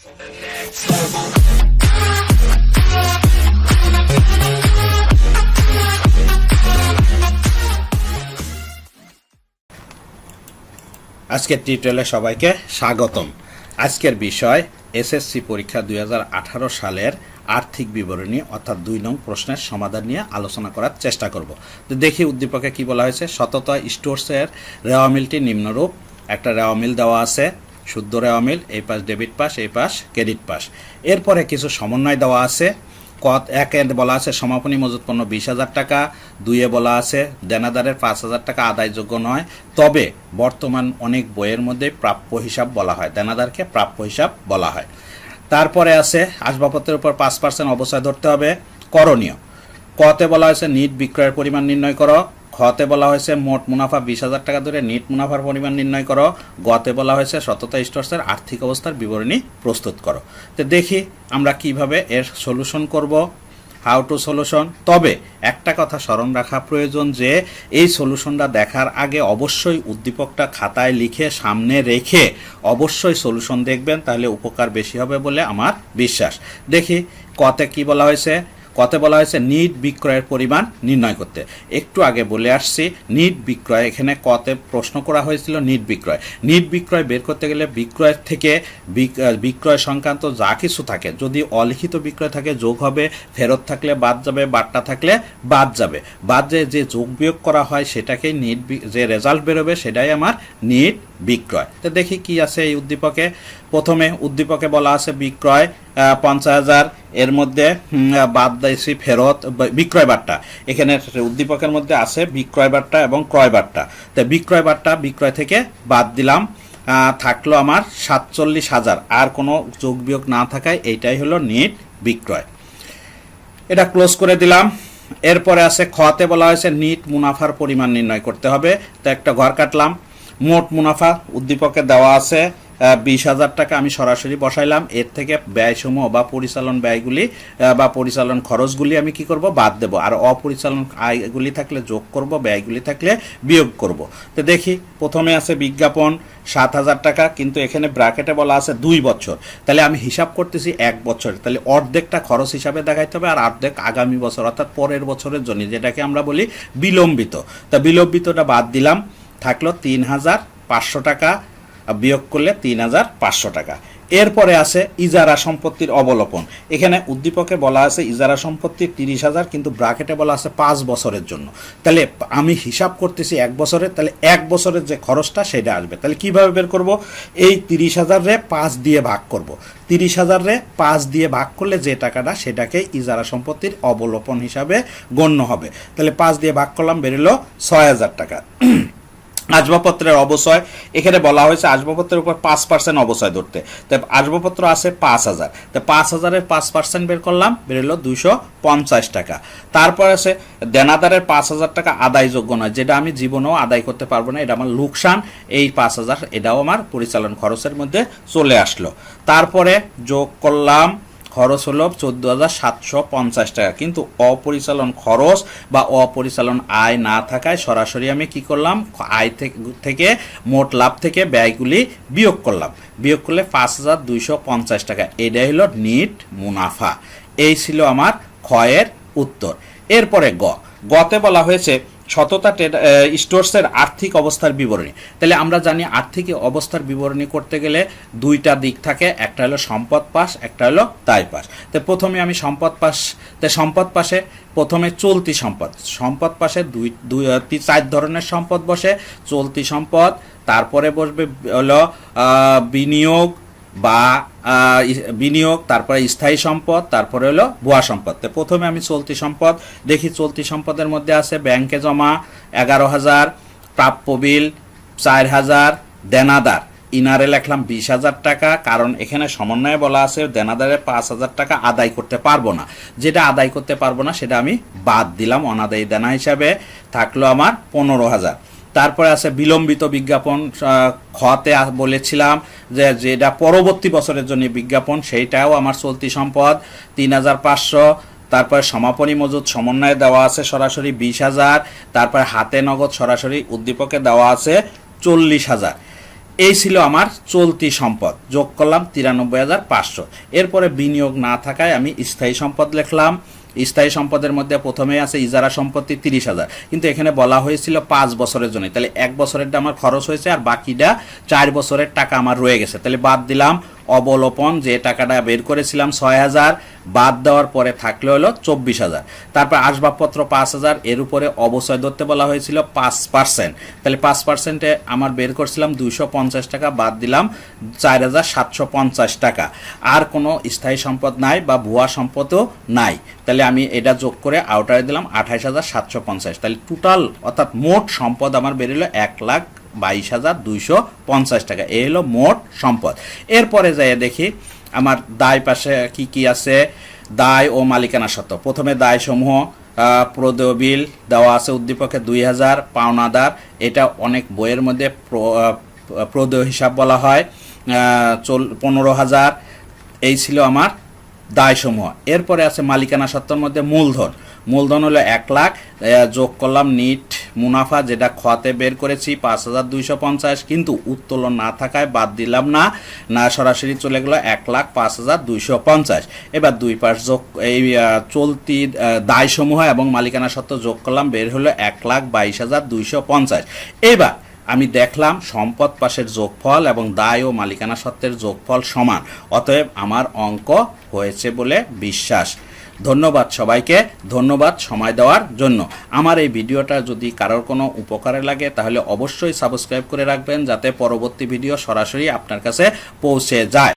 আজকের টিউটোরিয়ালে সবাইকে স্বাগতম। আজকের বিষয় এসএসসি পরীক্ষা 2018 সালের আর্থিক বিবরণী অর্থাৎ 2 নং প্রশ্নের সমাধান নিয়ে আলোচনা করার চেষ্টা করব। তো দেখি উদ্দীপকে কি বলা হয়েছে। সততা স্টোরসের রেওয়া মিলটি নিম্নরূপ। একটা রেওয়া মিল দেওয়া আছে, শুদ্ধ রেওয়া মিল, এই পাশ ডেবিট পাস, এই পাশ ক্রেডিট পাস। এরপরে কিছু সমন্বয় দেওয়া আছে। একে বলা আছে সমাপনী মজুত পণ্য 20,000 টাকা, 2-এ বলা আছে দেনাদারের 5,000 টাকা আদায়যোগ্য নয়, তবে বর্তমান অনেক বইয়ের মধ্যে প্রাপ্য হিসাব বলা হয়, দেনাদারকে প্রাপ্য হিসাব বলা হয়। তারপরে আছে আসবাবপত্রের উপর 5% অবচয় ধরতে হবে। করণীয়, কতে বলা হয়েছে নিট বিক্রয়ের পরিমাণ নির্ণয় করো। খতে বলা হয়েছে মোট মুনাফা 20,000 টাকা ধরে নিট মুনাফার পরিমাণ নির্ণয় করো। গতে বলা হয়েছে সততা স্টোরসের আর্থিক অবস্থার বিবরণী প্রস্তুত করো। তো দেখি আমরা কিভাবে এর সলিউশন করব, হাউ টু সলিউশন। তবে একটা কথা স্মরণ রাখা প্রয়োজন যে এই সলিউশনটা দেখার আগে অবশ্যই উদ্দীপকটা খাতায় লিখে সামনে রেখে অবশ্যই সলিউশন দেখবেন, তাহলে উপকার বেশি হবে বলে আমার বিশ্বাস। দেখি কতে কি বলা হয়েছে। কতে বলা হয়েছে নিট বিক্রয়ের পরিমাণ নির্ণয় করতে। একটু আগে বলে আসছি নিট বিক্রয়, এখানে কতে প্রশ্ন করা হয়েছিল নিট বিক্রয়। নিট বিক্রয় বের করতে গেলে বিক্রয় থেকে বিক্রয় সংক্রান্ত যা কিছু থাকে, যদি অলিখিত বিক্রয় থাকে যোগ হবে, ফেরত থাকলে বাদ যাবে, বাট্টা থাকলে বাদ যাবে। বাদ যে যোগ বিয়োগ করা হয় সেটাকেই নিট, যে রেজাল্ট বেরোবে সেটাই আমার নিট বিক্রয়। তো দেখি কি আছে এই উদ্দীপকে। প্রথমে উদ্দীপকে বলা আছে বিক্রয় 50,000, এর মধ্যে বাদ দিয়েছি ফেরত বিক্রয় বাট্টা। এখানে উদ্দীপকের মধ্যে আছে বিক্রয় বাট্টা এবং ক্রয় বাট্টা। তো বিক্রয় বাট্টা বিক্রয় থেকে বাদ দিলাম, থাকলো আমার 47,000, আর কোনো যোগ বিয়োগ না থাকায় এইটাই হলো নিট বিক্রয়। এটা ক্লোজ করে দিলাম। এরপরে আছে খতে বলা হয়েছে নিট মুনাফার পরিমাণ নির্ণয় করতে হবে। তো একটা ঘর কাটলাম। মোট মুনাফা উদ্দীপকে দেওয়া আছে 20,000 টাকা, আমি সরাসরি বসাইলাম। এর থেকে ব্যয়সমূহ বা পরিচালন ব্যয়গুলি বা পরিচালন খরচগুলি আমি কি করব, বাদ দেব। আর অপরিচালন আয়গুলি থাকলে যোগ করব, ব্যয়গুলি থাকলে বিয়োগ করব। তো দেখি প্রথমে আছে বিজ্ঞাপন 7,000 টাকা, কিন্তু এখানে ব্র্যাকেটে বলা আছে 2 বছর, তাহলে আমি হিসাব করতেছি 1 বছর, তাহলে অর্ধেকটা খরচ হিসাবে দেখাইতে হবে আর অর্ধেক আগামী বছর অর্থাৎ পরের বছরের জন্য, যেটাকে আমরা বলি বিলম্বিত। তা বিলম্বিতটা বাদ দিলাম, থাকলো 3,500 টাকা, বিয়োগ করলে 3,500 টাকা। এরপরে আছে ইজারা সম্পত্তির অবলোপন। এখানে উদ্দীপকে বলা আছে ইজারা সম্পত্তি 30,000, কিন্তু ব্র্যাকেটে বলা আছে 5 বছরের জন্য। তাহলে আমি হিসাব করতেছি 1 বছরের, তাহলে 1 বছরের যে খরচটা সেটা আসবে। তাহলে কিভাবে বের করব, এই 30,000 5 দিয়ে ভাগ করব। 30,000 5 দিয়ে ভাগ করলে যে টাকাটা সেটাকে ইজারা সম্পত্তির অবলোপন হিসাবে গণ্য হবে। তাহলে 5 দিয়ে ভাগ করলাম, বেরোলো 6,000 টাকা। আসবাবপত্রের অবচয়, এখানে বলা হয়েছে আসবাবপত্রের উপর 5% অবচয় ধরতে। তাই আসবাবপত্র আছে 5,000, তো 5,000-এর 5% বের করলাম, বেরোলো 250 টাকা। তারপর আছে দেনাদারের 5,000 টাকা আদায়যোগ্য নয়, যেটা আমি জীবনেও আদায় করতে পারবো না, এটা আমার লোকসান। এই 5,000 এটাও আমার পরিচালন খরচের মধ্যে চলে আসলো। তারপরে যোগ করলাম, খরচ হলো 14,750 টাকা, কিন্তু অপরিচালন খরচ বা অপরিচালন আয় না থাকায় সরাসরি আমি কি করলাম, আয় থেকে মোট লাভ থেকে ব্যয়গুলি বিয়োগ করলাম। বিয়োগ করলে 5,250 টাকা, এটাই হলো নিট মুনাফা। এই ছিল আমার ক্ষয়ের উত্তর। এরপরে গতে বলা হয়েছে সততা স্টোরসের আর্থিক অবস্থার বিবরণী। তাহলে আমরা জানি আর্থিক অবস্থার বিবরণী করতে গেলে 2টা দিক থাকে, একটা হলো সম্পদ পাশ, একটা হলো দায় পাশ। তো প্রথমে আমি সম্পদ পাশে প্রথমে চলতি সম্পদ, সম্পদ পাশে 4 ধরনের সম্পদ বসে। চলতি সম্পদ, তারপরে বসবে হলো বিনিয়োগ বা বিনিয়োগ, তারপরে স্থায়ী সম্পদ, তারপরে হলো ভুয়া সম্পদ। তো প্রথমে আমি চলতি সম্পদ দেখি। চলতি সম্পদের মধ্যে আছে ব্যাংকে জমা 11,000, প্রাপ্য বিল 4,000, দেনাদার ইনারে লিখলাম 20,000 টাকা, কারণ এখানে সমন্বয়ে বলা আছে দেনাদারের 5,000 টাকা আদায় করতে পারবো না, যেটা আদায় করতে পারবো না সেটা আমি বাদ দিলাম অনাদায়ী দেনা হিসাবে, থাকলো আমার 15,000। তারপরে আছে বিলম্বিত বিজ্ঞাপন। খতে বলেছিলাম যে যেটা পরবর্তী বছরের জন্য বিজ্ঞাপন, সেইটাও আমার চলতি সম্পদ 3,500। তারপরে সমাপনী মজুদ সমন্বয়ে দেওয়া আছে সরাসরি 20,000। তারপরে হাতে নগদ সরাসরি উদ্দীপকে দেওয়া আছে 40,000। এই ছিল আমার চলতি সম্পদ, যোগ করলাম 93,500। এরপরে বিনিয়োগ না থাকায় আমি স্থায়ী সম্পদ লিখলাম। স্থায়ী সম্পদের মধ্যে প্রথমে আছে ইজারা সম্পত্তি 30,000, কিন্তু এখানে বলা হয়েছিল 5 বছরের জন্য, তাহলে 1 বছরেরটা আমার খরচ হয়েছে আর বাকিটা 4 বছরের টাকা আমার রয়ে গেছে, তাহলে বাদ দিলাম। অবলোপন যে টাকাটা বের করেছিলাম 6,000, বাদ দেওয়ার পরে থাকলে হলো 24,000। তারপর আসবাবপত্র 5,000, এর উপরে অবচয় ধরতে বলা হয়েছিল 5%, তাহলে 5%-এ আমার বের করছিলাম 250 টাকা, বাদ দিলাম 4,750 টাকা। আর কোনো স্থায়ী সম্পদ নাই বা ভুয়া সম্পদও নাই, তাহলে আমি এটা যোগ করে আউটারে দিলাম 28,750। তাহলে টোটাল অর্থাৎ মোট সম্পদ আমার বেরোলো 1,22,250 টাকা। এই হলো মোট সম্পদ। এরপরে যাই দেখি আমার দায় পাশে কি কি আছে। দায় ও মালিকানা সত্ত্ব। প্রথমে দায় সমূহ প্রদেয় বিল দেওয়া আছে উদ্দীপকে 2,000, পাওনাদার এটা অনেক বইয়ের মধ্যে প্রদেয় হিসাব বলা হয় 15,000। এই ছিল আমার দায়সমূহ। এরপরে আছে মালিকানা সত্ত্বের মধ্যে মূলধন। মূলধন হলো 1 লাখ, যোগ করলাম নিট মুনাফা যেটা খতে বের করেছি 5,250, কিন্তু উত্তোলন না থাকায় বাদ দিলাম না সরাসরি চলে গেল 1,05,250। এবার দুই পাশ যোগ এই চলতি দায়সমূহ এবং মালিকানা সত্ত্ব যোগ করলাম, বের হলো 1,22,250। এবার আমি দেখলাম সম্পদ পাশের যোগফল এবং দায় ও মালিকানা সত্ত্বের যোগফল সমান, অতএব আমার অঙ্ক হয়েছে বলে বিশ্বাস। ধন্যবাদ সবাইকে, ধন্যবাদ সময় দেওয়ার জন্য। আমার এই ভিডিওটা যদি কারোর কোনো উপকারে লাগে তাহলে অবশ্যই সাবস্ক্রাইব করে রাখবেন, যাতে পরবর্তী ভিডিও সরাসরি আপনার কাছে পৌঁছে যায়।